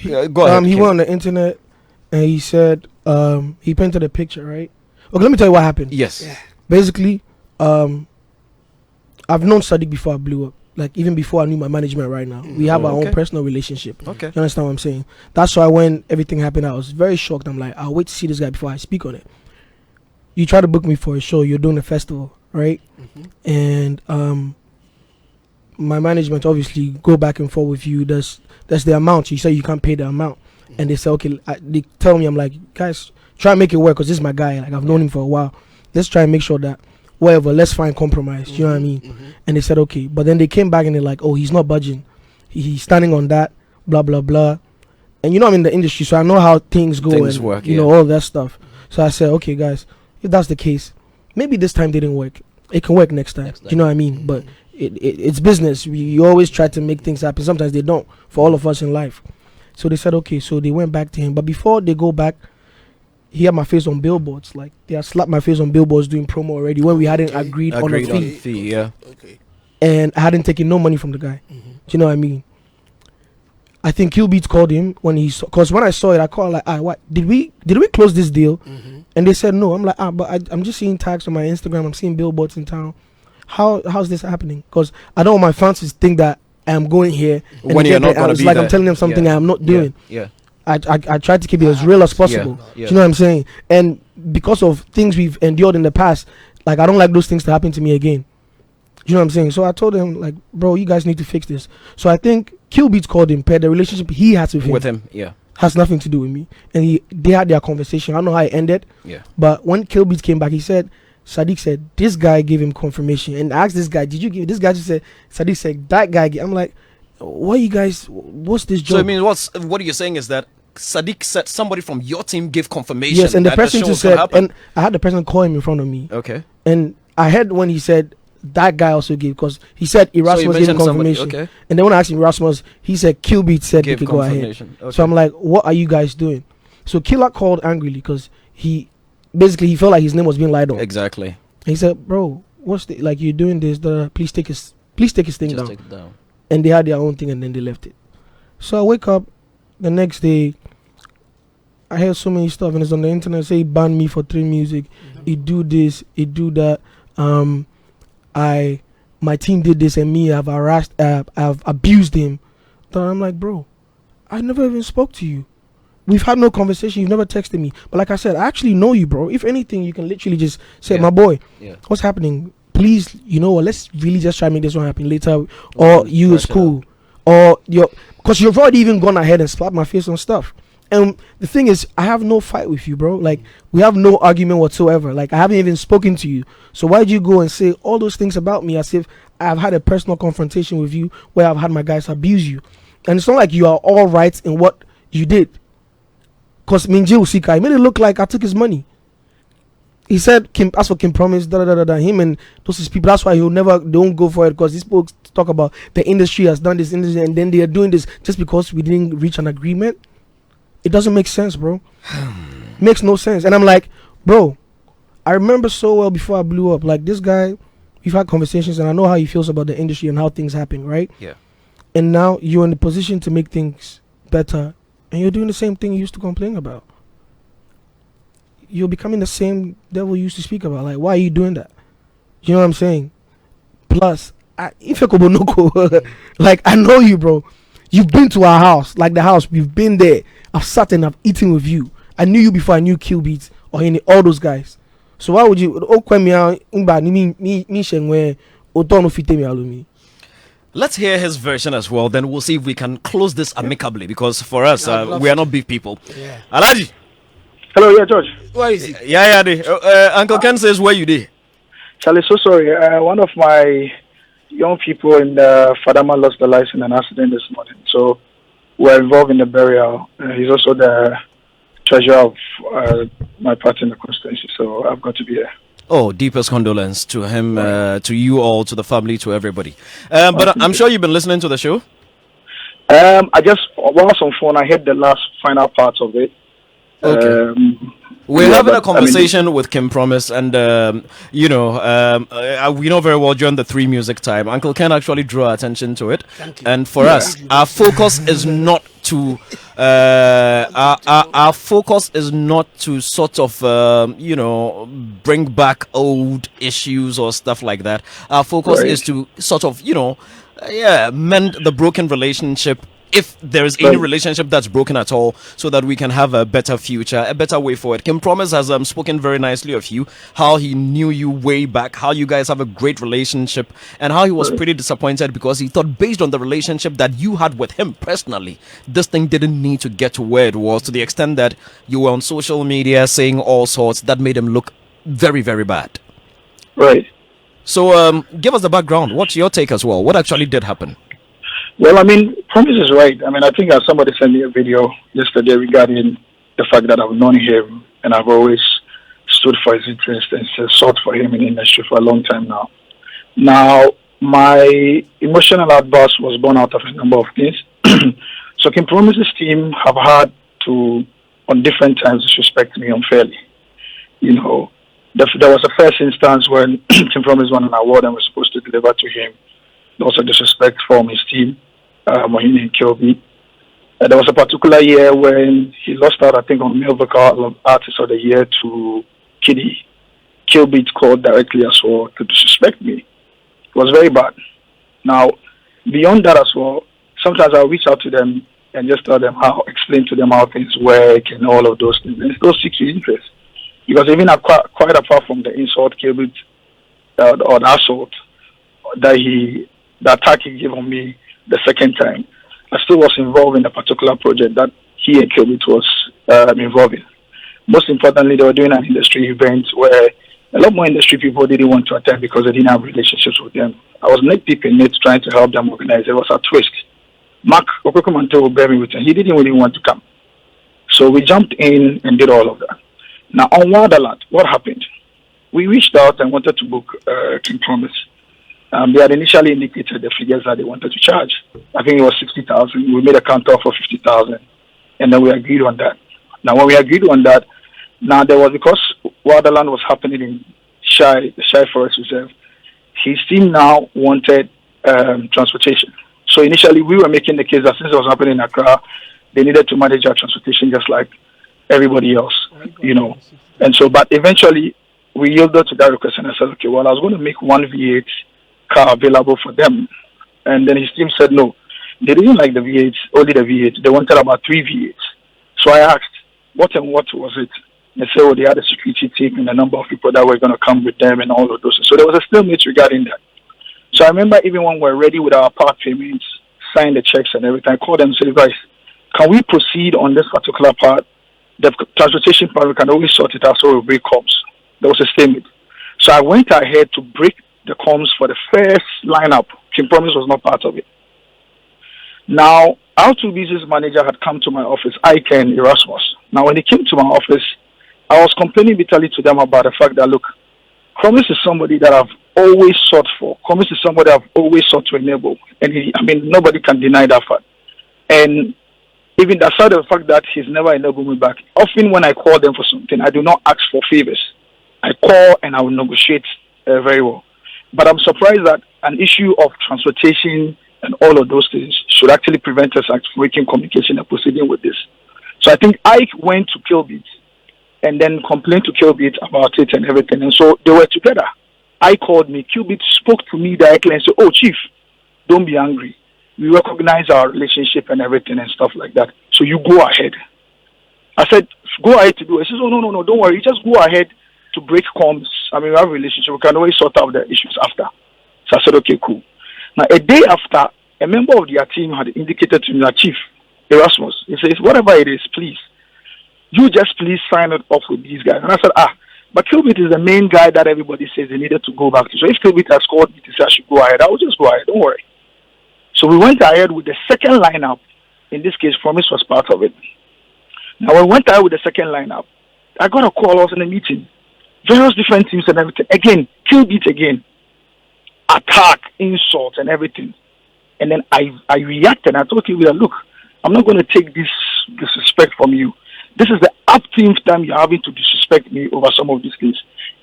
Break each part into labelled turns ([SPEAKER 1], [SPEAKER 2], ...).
[SPEAKER 1] Go ahead.
[SPEAKER 2] He went on the internet and he said he painted a picture, right? Okay, let me tell you what happened.
[SPEAKER 1] Yes.
[SPEAKER 3] Yeah.
[SPEAKER 2] Basically, I've known Sadiq before I blew up. Like, even before I knew my management right now. We have our own personal relationship.
[SPEAKER 1] Okay.
[SPEAKER 2] You understand what I'm saying? That's why when everything happened, I was very shocked. I'm like, I'll wait to see this guy before I speak on it. You try to book me for a show. You're doing a festival, right? And my management obviously go back and forth with you. That's the amount. You say you can't pay the amount. And they say, okay, they tell me, I'm like, guys, try and make it work because this is my guy. Like, I've known him for a while. Let's try and make sure that whatever, let's find compromise. You know what I mean? And they said, okay. But then they came back and they're like, oh, he's not budging. He's standing on that, blah, blah, blah. And you know I'm in the industry, so I know how things go and
[SPEAKER 1] work,
[SPEAKER 2] you know, all that stuff. So I said, okay, guys, if that's the case, maybe this time didn't work. It can work next time. You know what I mean? But it's business. You always try to make things happen. Sometimes they don't for all of us in life. So they said, okay. So they went back to him. But before they go back, he had my face on billboards. Like, they had slapped my face on billboards doing promo already when we hadn't agreed on a fee.
[SPEAKER 1] Yeah.
[SPEAKER 3] Okay.
[SPEAKER 2] And I hadn't taken no money from the guy. Do you know what I mean? I think Kill Beats called him when he saw, because when I saw it, I called like, what did we close this deal? And they said no. I'm like, but I'm just seeing tags on my Instagram. I'm seeing billboards in town. How's this happening? Because I don't want my fans to think that I'm going here
[SPEAKER 1] when you're not going to be
[SPEAKER 2] like
[SPEAKER 1] there.
[SPEAKER 2] I'm telling them something I'm not doing.
[SPEAKER 1] Yeah.
[SPEAKER 2] I tried to keep it as real as possible. Do you know what I'm saying? And because of things we've endured in the past, like, I don't like those things to happen to me again. You know what I'm saying? So I told him, like, bro, you guys need to fix this. So I think Kill Beats called him, the relationship he has with him. Has nothing to do with me. And they had their conversation. I don't know how it ended.
[SPEAKER 1] Yeah.
[SPEAKER 2] But when Kill Beats came back, Sadiq said, this guy gave him confirmation. And I asked this guy, did you give? This guy just said, Sadiq said, that guy. I'm like, what's this job?
[SPEAKER 1] So I mean, what you're saying is that Sadiq said somebody from your team gave confirmation.
[SPEAKER 2] Yes, and the person just said,
[SPEAKER 1] happen.
[SPEAKER 2] and I had the person call him in front of me.
[SPEAKER 1] Okay.
[SPEAKER 2] And I heard when he said that guy also gave, because he said Erasmus gave him confirmation.
[SPEAKER 1] Okay.
[SPEAKER 2] And then when I asked him Erasmus, he said Kill Beat said he could go ahead.
[SPEAKER 1] Okay.
[SPEAKER 2] So I'm like, what are you guys doing? So Killer called angrily because he felt like his name was being lied on.
[SPEAKER 1] Exactly.
[SPEAKER 2] And he said, bro, what's like, you're doing this? Please take his thing down.
[SPEAKER 1] Take it down.
[SPEAKER 2] And they had their own thing and then they left it. So I wake up the next day. I heard so many stuff and it's on the internet. Say he banned me for 3 music. He do this, he do that. My team did this and me, I've harassed, I've abused him. Then I'm like, bro, I never even spoke to you. We've had no conversation. You've never texted me. But like I said, I actually know you, bro. If anything, you can literally just say, my boy, what's happening? Please, you know what? Let's really just try to make this one happen later. Or you is cool. Or because you've already even gone ahead and slapped my face on stuff. And the thing is, I have no fight with you, bro. Like, we have no argument whatsoever. Like, I haven't even spoken to you. So why'd you go and say all those things about me as if I've had a personal confrontation with you where I've had my guys abuse you? And it's not like you are all right in what you did. Because Minji Usika, he made it look like I took his money. He said, as for Kim Promise, him and those people, that's why don't go for it, because these folks talk about the industry has done this, industry, and then they are doing this just because we didn't reach an agreement. It doesn't make sense, bro. Makes no sense. And I'm like, bro, I remember so well before I blew up. Like, this guy, we've had conversations and I know how he feels about the industry and how things happen, right?
[SPEAKER 1] Yeah.
[SPEAKER 2] And now you're in the position to make things better and you're doing the same thing you used to complain about. You're becoming the same devil you used to speak about. Like, why are you doing that? You know what I'm saying? Plus, like, I know you, bro. You've been to our house, like the house. We've been there. I've sat and I've eaten with you. I knew you before I knew Kill Beats or any all those guys. So why would you?
[SPEAKER 1] Let's hear his version as well. Then we'll see if we can close this amicably, because for us, we are not big people.
[SPEAKER 3] Yeah.
[SPEAKER 1] Alaji.
[SPEAKER 4] Hello, yeah, George.
[SPEAKER 3] Where is he?
[SPEAKER 1] Yeah. Uncle Ken says, where you did?
[SPEAKER 4] Charlie, so sorry. One of my young people in the Fadama lost their life in an accident this morning. So we're involved in the burial. He's also the treasurer of my party in the constituency. So I've got to be there.
[SPEAKER 1] Oh, deepest condolence to him, to you all, to the family, to everybody. But I'm sure you've been listening to the show.
[SPEAKER 4] I just, while I was on phone, I heard the last final part of it.
[SPEAKER 1] Okay. We're
[SPEAKER 4] Yeah,
[SPEAKER 1] having a
[SPEAKER 4] but I mean,
[SPEAKER 1] conversation with Kim Promise, and we know very well during the three music time, Uncle Ken actually drew our attention to it.
[SPEAKER 2] Thank you.
[SPEAKER 1] And for
[SPEAKER 4] Yeah.
[SPEAKER 1] us, our focus is not to, our focus is not to sort of, bring back old issues or stuff like that. Our focus
[SPEAKER 4] Right.
[SPEAKER 1] is to sort of, mend the broken relationship, if there is any
[SPEAKER 4] Right.
[SPEAKER 1] relationship that's broken at all, so that we can have a better future, a better way forward. Kim Promise has spoken very nicely of you, how he knew you way back, how you guys have a great relationship, and how he was pretty disappointed because he thought, based on the relationship that you had with him personally, this thing didn't need to get to where it was, to the extent that you were on social media saying all sorts that made him look very, very bad.
[SPEAKER 4] Right.
[SPEAKER 1] So give us the background. What's your take as well? What actually did happen?
[SPEAKER 4] Well, I mean, Promise is right. I mean, I think somebody sent me a video yesterday regarding the fact that I've known him and I've always stood for his interest and sought for him in the industry for a long time now. Now, my emotional outburst was born out of a number of things. So, Kim Promise's team have had to, on different times, disrespect me unfairly. You know, there was a first instance when Kim Promise won an award and was supposed to deliver to him. There was a disrespect from his team. Mohini and Kilby. There was a particular year when he lost out, I think, on Male Vocal Artist of the Year to Kiddy. Kilby called directly as well to disrespect me. It was very bad. Now, beyond that as well, sometimes I'll reach out to them and just explain to them how things work and all of those things. And it still seeks his interest. Because even quite apart from the insult, Kilby, or the assault, the attack he gave on me the second time, I still was involved in a particular project that he and Kilbit was involved in. Most importantly, they were doing an industry event where a lot more industry people didn't want to attend because they didn't have relationships with them. I was neck deep in it trying to help them organize. It was a twist. Mark Okokumanto will bear me with him. He didn't really want to come. So we jumped in and did all of that. Now, on Wadalat, what happened? We reached out and wanted to book King Promise. They had initially indicated the figures that they wanted to charge. I think it was 60,000. We made a counter for 50,000, and then we agreed on that. Now, when we agreed on that, now there was, because Wonderland was happening in the Shy Forest Reserve, his team now wanted transportation. So initially, we were making the case that since it was happening in Accra, they needed to manage our transportation just like everybody else, you know. And so, but eventually, we yielded to that request, and I said, okay, well, I was going to make one V8 car available for them. And then his team said no. They didn't like the V8, only the V8. They wanted about 3 V8s. So I asked, what and what was it? They said, well, they had a security team and a number of people that were going to come with them and all of those. So there was a stalemate regarding that. So I remember even when we were ready with our part payments, signed the checks and everything, I called them and said, guys, can we proceed on this particular part? The transportation part, we can always sort it out so we'll break comms. There was a stalemate. So I went ahead to break the comms for the first lineup. Kim Promise was not part of it. Now, our two business manager had come to my office, Ike and Erasmus. Now, when he came to my office, I was complaining bitterly to them about the fact that, look, Promise is somebody that I've always sought for. Promise is somebody I've always sought to enable. And nobody can deny that fact. And even aside of the fact that he's never enabled me back, often when I call them for something, I do not ask for favors. I call and I will negotiate very well. But I'm surprised that an issue of transportation and all of those things should actually prevent us from making communication and proceeding with this. So I think Ike went to Kilbeat and then complained to Kilbeat about it and everything. And so they were together. Ike called me. Kilbeat spoke to me directly and said, oh, Chief, don't be angry. We recognize our relationship and everything and stuff like that. So you go ahead. I said, go ahead to do it. He says, oh, no, don't worry. Just go ahead to break comms. We have a relationship. We can always sort out the issues after. So I said, okay, cool. Now, a day after, a member of their team had indicated to me that, Chief, Erasmus, he says, whatever it is, please, you just please sign it off with these guys. And I said, but Kilbit is the main guy that everybody says they needed to go back to. So if Kilbit has called me to say I should go ahead, I will just go ahead. Don't worry. So we went ahead with the second lineup. In this case, Promise was part of it. Now, when we went ahead with the second lineup, I got a call. I was in a meeting. Various different teams and everything. Again, Kilbit again. Attack, insult, and everything. And then I reacted. I told Kilbit, look, I'm not going to take this disrespect from you. This is the upteenth time you're having to disrespect me over some of these things.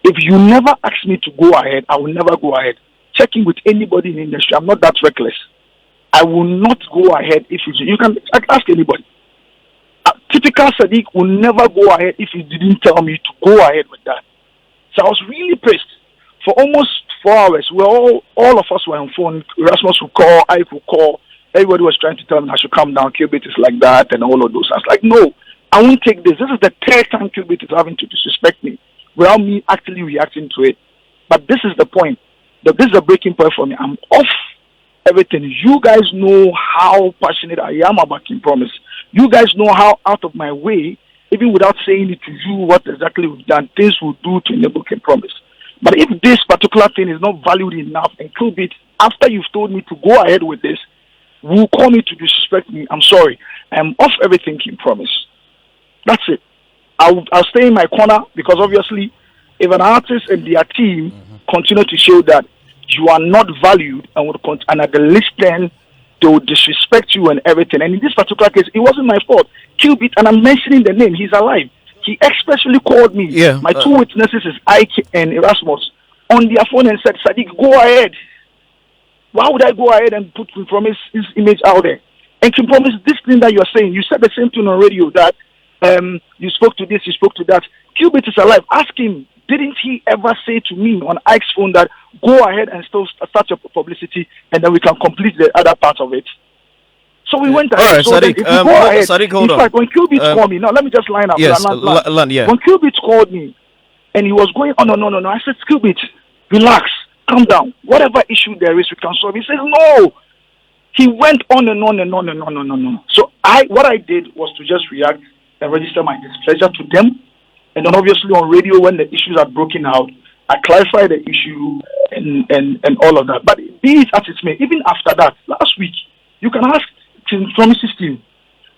[SPEAKER 4] If you never ask me to go ahead, I will never go ahead. Checking with anybody in the industry, I'm not that reckless. I will not go ahead if you can ask anybody. Typical Sadiq will never go ahead if you didn't tell me to go ahead with that. So I was really pissed. For almost 4 hours, all of us were on phone. Erasmus would call, I would call. Everybody was trying to tell me I should calm down. Qubit is like that and all of those. I was like, no, I won't take this. This is the third time Qubit is having to disrespect me without me actually reacting to it. But this is the point. This is the breaking point for me. I'm off everything. You guys know how passionate I am about King Promise. You guys know how out of my way, even without saying it to you, what exactly we've done, things will do to enable King Promise. But if this particular thing is not valued enough and Qubit, after you've told me to go ahead with this, will call me to disrespect me, I'm sorry. I'm off everything King Promise. That's it. I'll stay in my corner because obviously if an artist and their team continue to show that you are not valued and at the least then they will disrespect you and everything. And in this particular case, it wasn't my fault. Qubit, and I'm mentioning the name, he's alive. He expressly called me.
[SPEAKER 1] Yeah,
[SPEAKER 4] my two witnesses is Ike and Erasmus on their phone and said, Sadiq, go ahead. Why would I go ahead and put King Promise his image out there? And King Promise, this thing that you're saying, you said the same thing on radio that you spoke to this, you spoke to that. Qubit is alive. Ask him, didn't he ever say to me on Ike's phone that go ahead and still start your publicity and then we can complete the other part of it? So we went ahead.
[SPEAKER 1] All right,
[SPEAKER 4] so
[SPEAKER 1] Sadiq, Sadiq, hold
[SPEAKER 4] in
[SPEAKER 1] on.
[SPEAKER 4] fact, when Qubit called me, now let me just line up.
[SPEAKER 1] Yes, yeah.
[SPEAKER 4] When Qubit called me and he was going, oh, no. I said, Qubit, relax, calm down. Whatever issue there is, we can solve. He says, no. He went on and on and on and on and on. So what I did was to just react and register my displeasure to them. And then obviously on radio, when the issues are broken out, I clarify the issue and all of that. But be it as it may, even after that, last week, you can ask King Promise's team.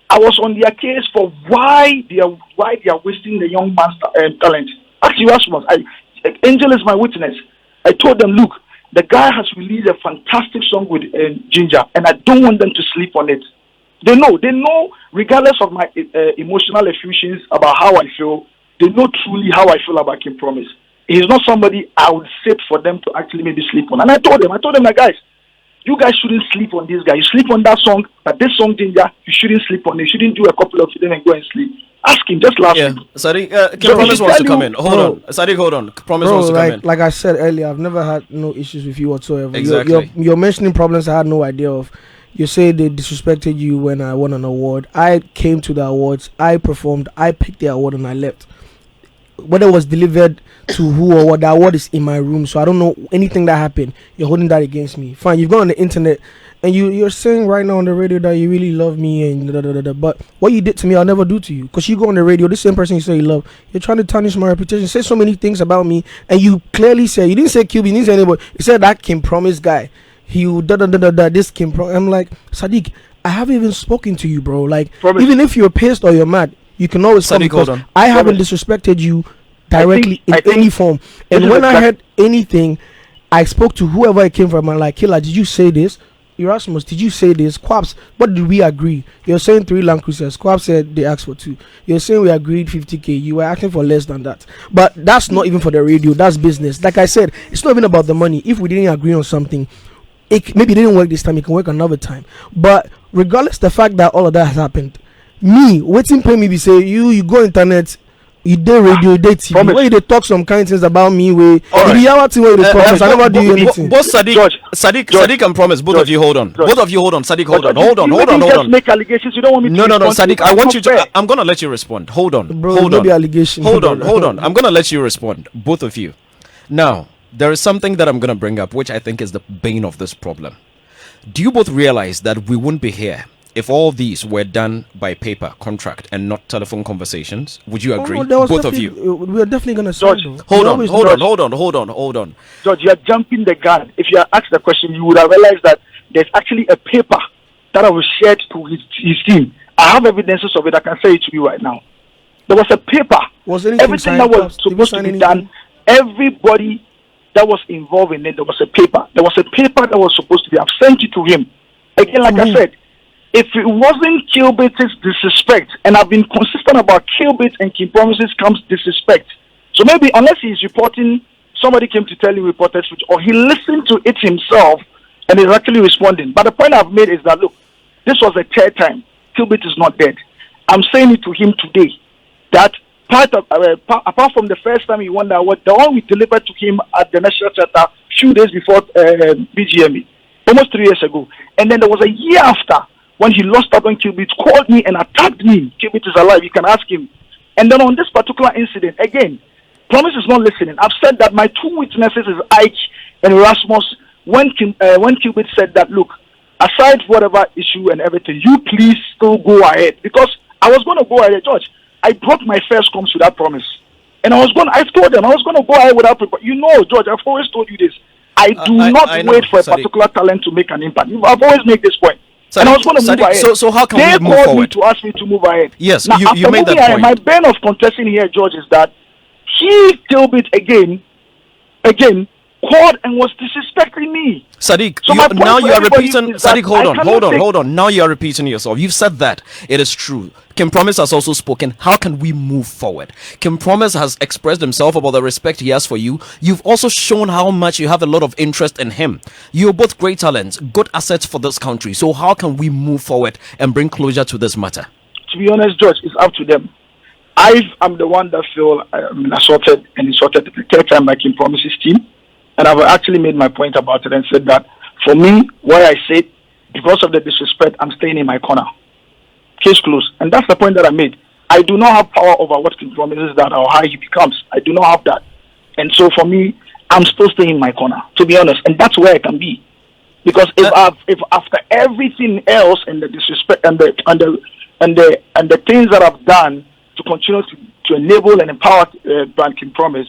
[SPEAKER 4] I was on their case for why they are wasting the young man's talent. Actually, Erasmus, Angel is my witness. I told them, look, the guy has released a fantastic song with Ginger, and I don't want them to sleep on it. They know, regardless of my emotional effusions about how I feel, they know truly how I feel about King Promise. He's not somebody I would sit for them to actually maybe sleep on. And I told them, my guys, you guys shouldn't sleep on this guy. You sleep on that song, but this song, Ginger, you shouldn't sleep on it. You shouldn't do a couple of them and go and sleep. Ask him just last week.
[SPEAKER 1] Sadiq, King Promise wants to come in. Hold on. Sadiq, hold on. Promise wants to come in.
[SPEAKER 2] Like I said earlier, I've never had no issues with you whatsoever.
[SPEAKER 1] Exactly.
[SPEAKER 2] You're mentioning problems I had no idea of. You say they disrespected you when I won an award. I came to the awards. I performed. I picked the award and I left. Whether it was delivered to who or what, the award is in my room, so I don't know anything that happened. You're holding that against me. Fine, you've gone on the internet and you're saying right now on the radio that you really love me and but what you did to me, I'll never do to you. Because you go on the radio, the same person you say you love, you're trying to tarnish my reputation, say so many things about me, and you clearly say, you didn't say QB, you didn't say anybody, you said that King Promise guy. He this King Promise. I'm like, Sadiq, I haven't even spoken to you, bro. Like, Promise. Even if you're pissed or you're mad, you can always come because I haven't disrespected you directly in any form. And when I heard anything, I spoke to whoever it came from. I'm like, Killer, did you say this? Erasmus, did you say this? Quaps, what did we agree? You're saying 3 Land Cruisers. Quaps said they asked for 2. You're saying we agreed 50K. You were asking for less than that. But that's not even for the radio. That's business. Like I said, it's not even about the money. If we didn't agree on something, maybe it didn't work this time, it can work another time. But regardless the fact that all of that has happened, me waiting pay me be say you go internet, you did radio, you did TV, where they talk some kind of things about me, where I never do anything.
[SPEAKER 1] Both Sadiq and Promise, both of you hold on. Both of you hold on. Sadiq, hold on.
[SPEAKER 4] Make allegations. You don't want me to
[SPEAKER 1] No, Sadiq, I want you to. I'm gonna let you respond. Hold on.
[SPEAKER 2] Bro, hold on. Allegation.
[SPEAKER 1] Hold on. I'm gonna let you respond, both of you. Now, there is something that I'm going to bring up, which I think is the bane of this problem. Do you both realize that we wouldn't be here if all these were done by paper, contract, and not telephone conversations? Would you agree? Both of you.
[SPEAKER 2] We're definitely going to
[SPEAKER 1] George, hold on.
[SPEAKER 4] George, you're jumping the gun. If you asked the question, you would have realized that there's actually a paper that I was shared to his team. I have evidences of it. I can say it to you right now. There was a paper. Everything that was supposed to be done, everybody that was involved in it, there was a paper. There was a paper that was supposed to be. I've sent it to him. Again, like I said, if it wasn't Kilbit's disrespect, and I've been consistent about Kilbit and King Promises comes disrespect. So maybe unless he's reporting, somebody came to tell him reported switch, or he listened to it himself and is actually responding. But the point I've made is that, look, this was the third time. Kilbit is not dead. I'm saying it to him today that apart from the first time he won the award, the one we delivered to him at the National Theatre few days before BGME, almost 3 years ago, and then there was a year after when he lost out on Kilbit, called me and attacked me. Kilbit is alive, you can ask him. And then on this particular incident, again, Promise is not listening. I've said that my two witnesses is Ike and Rasmus. When Kilbit said that, look, aside whatever issue and everything, you please still go ahead. Because I was going to go ahead, George. I broke my first comms with that Promise. And I told them I was going to go ahead without people. You know, George, I've always told you this. I do not wait for a particular talent to make an impact. I've always made this point. Sadiq, and I was going to move ahead.
[SPEAKER 1] So how can we move forward? They called me
[SPEAKER 4] to ask me to move ahead.
[SPEAKER 1] Yes,
[SPEAKER 4] now,
[SPEAKER 1] you made that point.
[SPEAKER 4] My bane of contesting here, George, is that he Kilbit again, called and was disrespecting me.
[SPEAKER 1] Sadiq, so now you are repeating. Sadiq, hold on. Now you are repeating yourself. You've said that. It is true. Kim Promise has also spoken. How can we move forward? Kim Promise has expressed himself about the respect he has for you. You've also shown how much you have a lot of interest in him. You're both great talents, good assets for this country. So how can we move forward and bring closure to this matter?
[SPEAKER 4] To be honest, George, it's up to them. I'm the one that feel assaulted and insulted the third time by Kim Promise's team. And I've actually made my point about it and said that for me, why I said, because of the disrespect, I'm staying in my corner. Case closed. And that's the point that I made. I do not have power over what King promises that or how he becomes. I do not have that. And so for me, I'm still staying in my corner, to be honest. And that's where I can be. Because if after everything else and the disrespect and the things that I've done to continue to enable and empower Brand King Promise,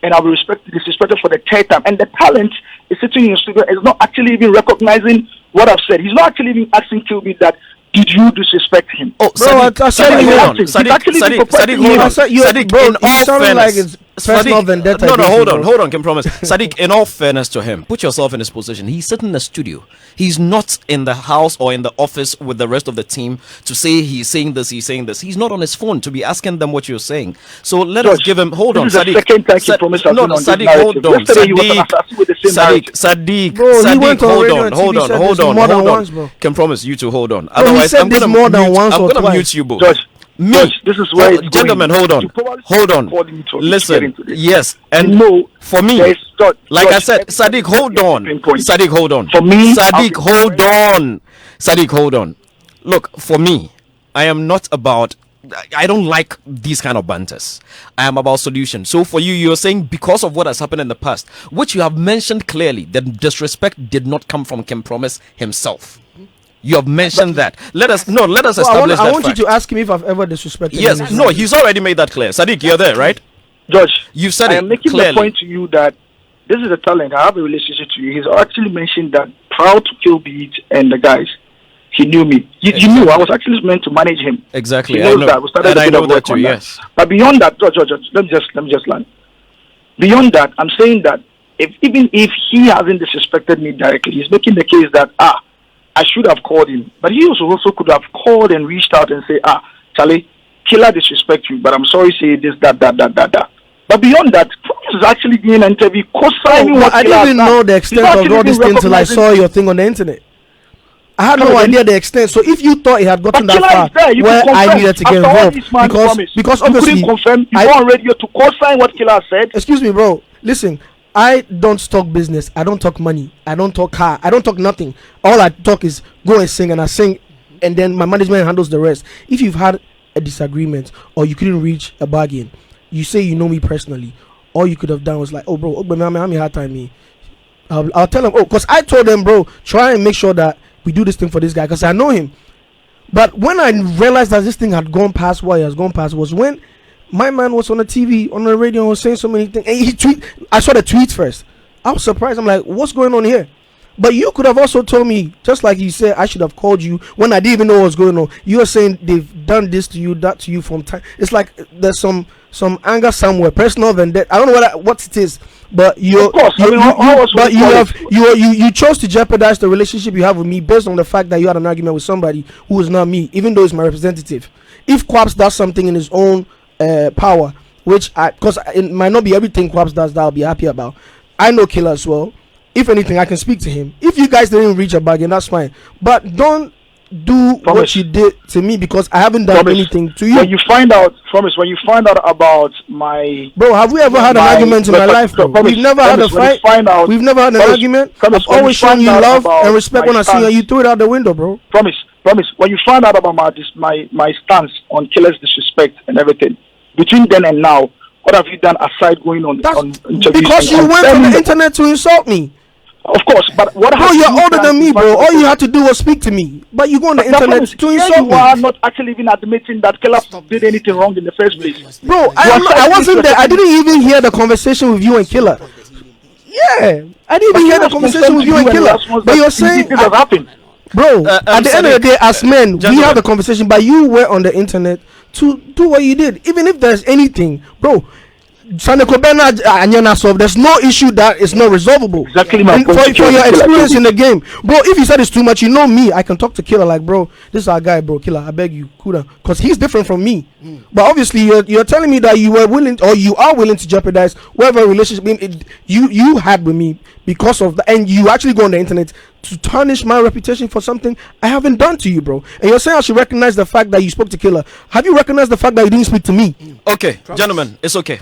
[SPEAKER 4] and I'll be disrespected for the third time. And the talent is sitting in the studio is not actually even recognizing what I've said. He's not actually even asking Kilby that, did you disrespect him?
[SPEAKER 1] Oh, Sadiq, in all fairness, hold on, Kim Promise. Sadiq, in all fairness to him, put yourself in his position. He's sitting in the studio. He's not in the house or in the office with the rest of the team to say he's saying this, he's saying this. He's not on his phone to be asking them what you're saying. So let us give him, hold on, Sadiq. Sadiq, hold on. Kim Promise, you two hold on. Otherwise, I'm going to mute you both.
[SPEAKER 4] George, this is where
[SPEAKER 1] gentlemen, hold on. Listen, yes, and for me, like I said, Sadiq, hold on.
[SPEAKER 4] For me,
[SPEAKER 1] Sadiq, hold on. Look, for me, I don't like these kind of banters. I am about solutions. So for you, you're saying because of what has happened in the past, which you have mentioned clearly, that disrespect did not come from Kim Promise himself. You have mentioned that. Let us establish that.
[SPEAKER 2] I want you to ask him if I've ever disrespected him.
[SPEAKER 1] Yes, no, he's already made that clear. Sadiq, you're there, right?
[SPEAKER 4] George,
[SPEAKER 1] you said
[SPEAKER 4] I am making the point to you that this is a talent. I have a relationship to you. He's actually mentioned that prior to Kilbeat and the guys, he knew me. You knew I was actually meant to manage him.
[SPEAKER 1] Exactly.
[SPEAKER 4] He knows that. We started
[SPEAKER 1] I know that too. Yes.
[SPEAKER 4] But beyond that, George, let me just land. Beyond that, I'm saying that even if he hasn't disrespected me directly, he's making the case that I should have called him. But he also could have called and reached out and say, Charlie, Killer disrespect you, but I'm sorry, say this, that. But beyond that, Promise is actually doing an interview, co-signing what
[SPEAKER 2] I didn't even know the extent of all this thing until I saw your thing on the internet. I had no idea the extent. So if you thought it had gotten that far, where I needed to get involved, because obviously
[SPEAKER 4] you confirm, you go on radio to co-sign what Killer said.
[SPEAKER 2] Excuse me, bro. Listen, I don't talk business. I don't talk money. I don't talk car. I don't talk nothing. All I talk is go and sing, and I sing, and then my management handles the rest. If you've had a disagreement or you couldn't reach a bargain, you say you know me personally. All you could have done was like, oh, bro, I'm a hard time me. I'll tell him, because I told them, bro, try and make sure that we do this thing for this guy because I know him. But when I realized that this thing had gone past what it has gone past was when my man was on the TV, on the radio, was saying so many things. And I saw the tweets first. I was surprised. I'm like, what's going on here? But you could have also told me, just like you said, I should have called you when I didn't even know what was going on. You are saying they've done this to you, that to you from time. It's like there's some some anger somewhere, personal vendetta. I don't know what it is, but
[SPEAKER 4] Of course, I mean, how else would
[SPEAKER 2] but
[SPEAKER 4] you
[SPEAKER 2] you
[SPEAKER 4] call
[SPEAKER 2] have
[SPEAKER 4] it?
[SPEAKER 2] you chose to jeopardize the relationship you have with me based on the fact that you had an argument with somebody who is not me, even though it's my representative. If Quaps does something in his own power, which because it might not be everything Quaps does that I'll be happy about. I know Killer as well. If anything, I can speak to him. If you guys didn't reach a bargain, that's fine. But don't do what
[SPEAKER 4] Promise.
[SPEAKER 2] you did to me because I haven't done
[SPEAKER 4] Promise.
[SPEAKER 2] anything to you.
[SPEAKER 4] When you find out, Promise, when you find out about my
[SPEAKER 2] Bro, have we ever had an argument in my life, bro?
[SPEAKER 4] Promise,
[SPEAKER 2] We've never had a
[SPEAKER 4] Promise, when you
[SPEAKER 2] fight.
[SPEAKER 4] find out-
[SPEAKER 2] We've never had an
[SPEAKER 4] Promise,
[SPEAKER 2] argument.
[SPEAKER 4] Promise,
[SPEAKER 2] I've
[SPEAKER 4] when you
[SPEAKER 2] always shown
[SPEAKER 4] find
[SPEAKER 2] you
[SPEAKER 4] out
[SPEAKER 2] love
[SPEAKER 4] about
[SPEAKER 2] and respect
[SPEAKER 4] my
[SPEAKER 2] when I see you, and
[SPEAKER 4] stance-
[SPEAKER 2] you threw it out the window, bro.
[SPEAKER 4] Promise. When you find out about my stance on Killer's disrespect and everything, between then and now, what have you done aside going on
[SPEAKER 2] That's
[SPEAKER 4] interviews
[SPEAKER 2] because
[SPEAKER 4] and
[SPEAKER 2] you went on
[SPEAKER 4] confirming
[SPEAKER 2] the internet to insult me.
[SPEAKER 4] Of course, but what
[SPEAKER 2] Bro,
[SPEAKER 4] have
[SPEAKER 2] you're
[SPEAKER 4] you
[SPEAKER 2] older
[SPEAKER 4] done
[SPEAKER 2] than me,
[SPEAKER 4] to
[SPEAKER 2] bro.
[SPEAKER 4] find
[SPEAKER 2] All you
[SPEAKER 4] out-
[SPEAKER 2] had to do was speak to me. But you go on the
[SPEAKER 4] That
[SPEAKER 2] internet
[SPEAKER 4] promise,
[SPEAKER 2] to
[SPEAKER 4] here
[SPEAKER 2] insult
[SPEAKER 4] you
[SPEAKER 2] me.
[SPEAKER 4] are not actually even admitting that Killer did anything wrong in the first place.
[SPEAKER 2] Bro, I
[SPEAKER 4] are
[SPEAKER 2] wasn't there. I
[SPEAKER 4] citing-
[SPEAKER 2] didn't even hear the conversation with you and Killer. Yeah, I didn't even hear the conversation with you and Killer. But you're saying,
[SPEAKER 4] this has happened.
[SPEAKER 2] bro, at the end of the day, as men, we
[SPEAKER 1] Gentlemen.
[SPEAKER 2] have the conversation. But you were on the internet to do what you did. Even if there's anything, bro. Sanekobena Anyana solve. There's no issue that is not resolvable.
[SPEAKER 4] Exactly my
[SPEAKER 2] And
[SPEAKER 4] point
[SPEAKER 2] for
[SPEAKER 4] to Killer.
[SPEAKER 2] your experience
[SPEAKER 4] Killer.
[SPEAKER 2] in the game, bro. If you said it's too much, you know me. I can talk to Killer like, bro. This is our guy, bro. Killer, I beg you, cool down, because he's different from me. But obviously, you're telling me that you were willing, or you are willing to jeopardize whatever relationship you had with me because of that, and you actually go on the internet to tarnish my reputation for something I haven't done to you, bro. And you're saying I should recognize the fact that you spoke to Killer. Have you recognized the fact that you didn't speak to me?
[SPEAKER 1] Okay, gentlemen, it's okay.